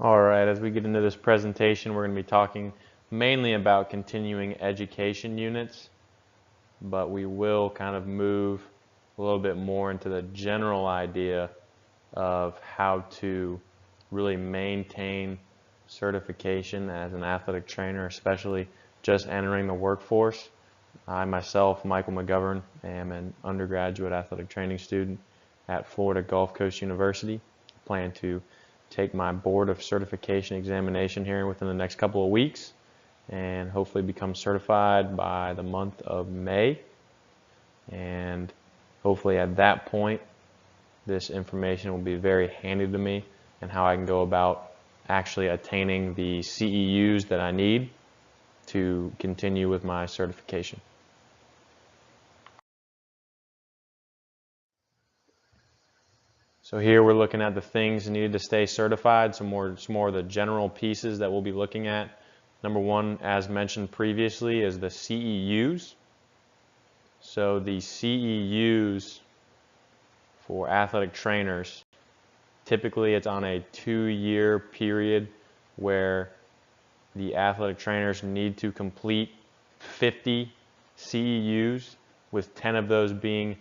All right, as we get into this presentation, we're going to be talking mainly about continuing education units, but we will kind of move a little bit more into the general idea of how to really maintain certification as an athletic trainer, especially just entering the workforce. I myself, Michael McGovern, am an undergraduate athletic training student at Florida Gulf Coast University. I plan to take my board of certification examination here within the next couple of weeks and hopefully become certified by the month of May. And hopefully at that point, this information will be very handy to me and how I can go about actually attaining the CEUs that I need to continue with my certification. So here we're looking at the things needed to stay certified, some more of the general pieces that we'll be looking at. Number one, as mentioned previously, is the CEUs. So the CEUs for athletic trainers, typically it's on a 2-year period where the athletic trainers need to complete 50 CEUs, with 10 of those being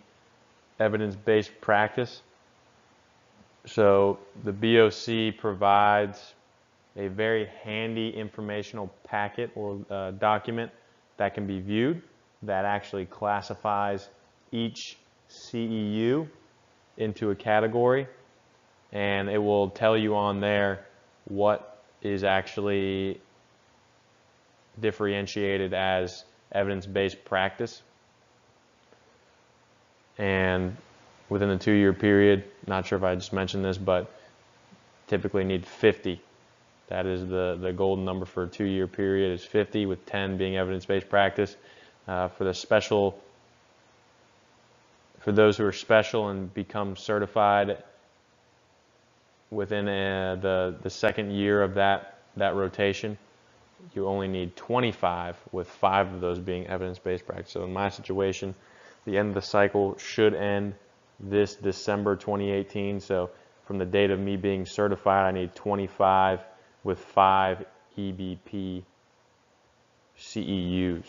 evidence-based practice. So the BOC provides a very handy informational packet or document that can be viewed that actually classifies each CEU into a category, and it will tell you on there what is actually differentiated as evidence-based practice. And within the 2-year period, not sure if I just mentioned this, but typically need 50. That is the golden number for a 2-year period is 50, with 10 being evidence-based practice. For those who are special and become certified within the second year of that rotation, you only need 25, with 5 of those being evidence-based practice. So in my situation, the end of the cycle should end this December 2018. So from the date of me being certified, I need 25 with 5 EBP CEUs.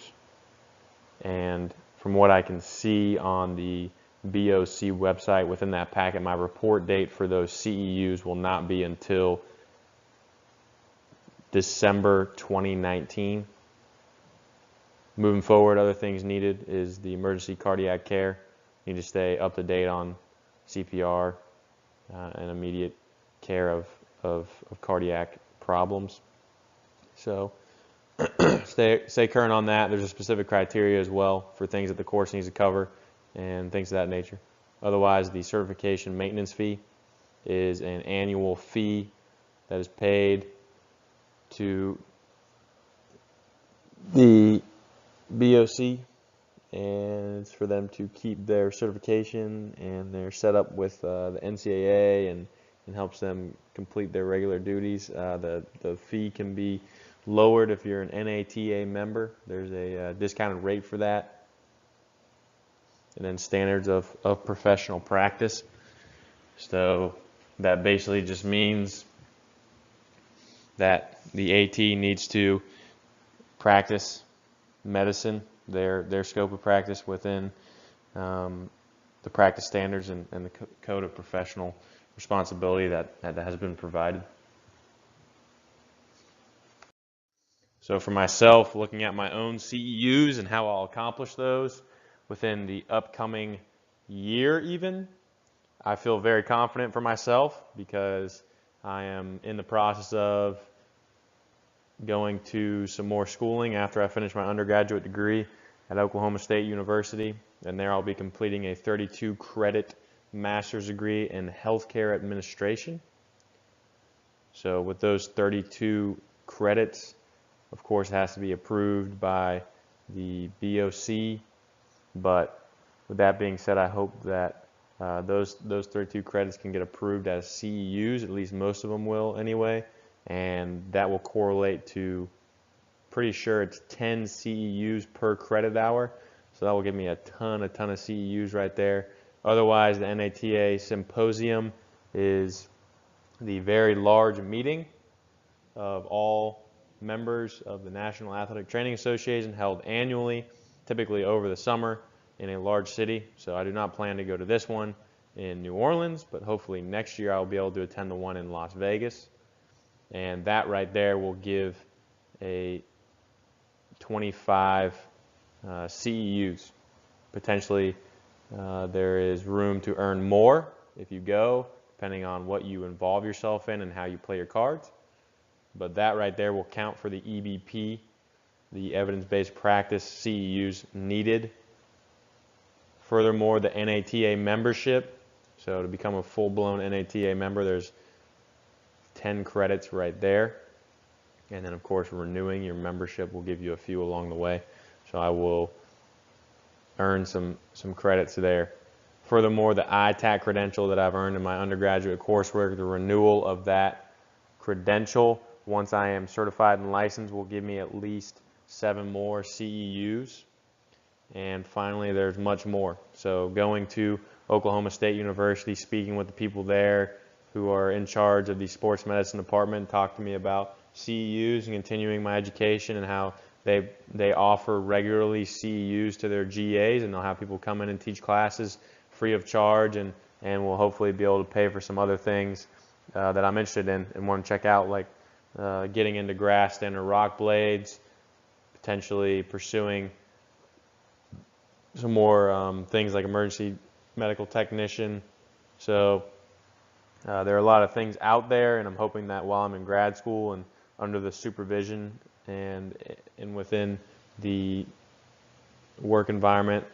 And from what I can see on the BOC website within that packet, my report date for those CEUs will not be until December 2019. Moving forward, other things needed is the emergency cardiac care. You need to stay up to date on CPR and immediate care of cardiac problems. So stay current on that. There's a specific criteria as well for things that the course needs to cover and things of that nature. Otherwise, the certification maintenance fee is an annual fee that is paid to the BOC, and it's for them to keep their certification, and they're set up with the NCAA and helps them complete their regular duties. The fee can be lowered if you're an NATA member. There's a discounted rate for that. And then standards of professional practice. So that basically just means that the AT needs to practice medicine, their scope of practice within the practice standards and the code of professional responsibility that has been provided. So for myself, looking at my own CEUs and how I'll accomplish those within the upcoming year even, I feel very confident for myself because I am in the process of going to some more schooling after I finish my undergraduate degree at Oklahoma State University, and there I'll be completing a 32 credit master's degree in healthcare administration. So with those 32 credits, of course, it has to be approved by the BOC, but with that being said, I hope that those 32 credits can get approved as CEUs, at least most of them will anyway, and that will correlate to, pretty sure it's 10 CEUs per credit hour, so that will give me a ton of CEUs right there. Otherwise, the NATA Symposium is the very large meeting of all members of the National Athletic Training Association held annually, typically over the summer in a large city. So I do not plan to go to this one in New Orleans, but hopefully next year I'll be able to attend the one in Las Vegas. And that right there will give a 25 CEUs. Potentially there is room to earn more if you go, depending on what you involve yourself in and how you play your cards. But that right there will count for the EBP, the evidence-based practice CEUs needed. Furthermore, the NATA membership. So to become a full-blown NATA member, there's 10 credits right there. And then, of course, renewing your membership will give you a few along the way. So I will earn some credits there. Furthermore, the ITAC credential that I've earned in my undergraduate coursework, the renewal of that credential, once I am certified and licensed, will give me at least 7 more CEUs. And finally, there's much more. So going to Oklahoma State University, speaking with the people there who are in charge of the sports medicine department, talk to me about CEUs and continuing my education and how they offer regularly CEUs to their GAs, and they'll have people come in and teach classes free of charge, and will hopefully be able to pay for some other things that I'm interested in and want to check out, like getting into grass stand or rock blades, potentially pursuing some more things like emergency medical technician. So there are a lot of things out there, and I'm hoping that while I'm in grad school and under the supervision and within the work environment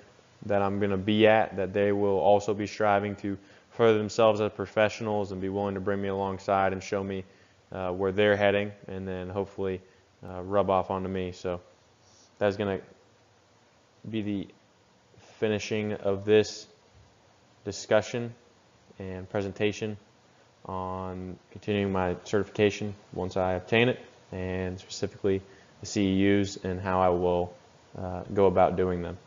that I'm going to be at, that they will also be striving to further themselves as professionals and be willing to bring me alongside and show me where they're heading, and then hopefully rub off onto me. So that's going to be the finishing of this discussion and presentation on continuing my certification once I obtain it, and specifically the CEUs and how I will go about doing them.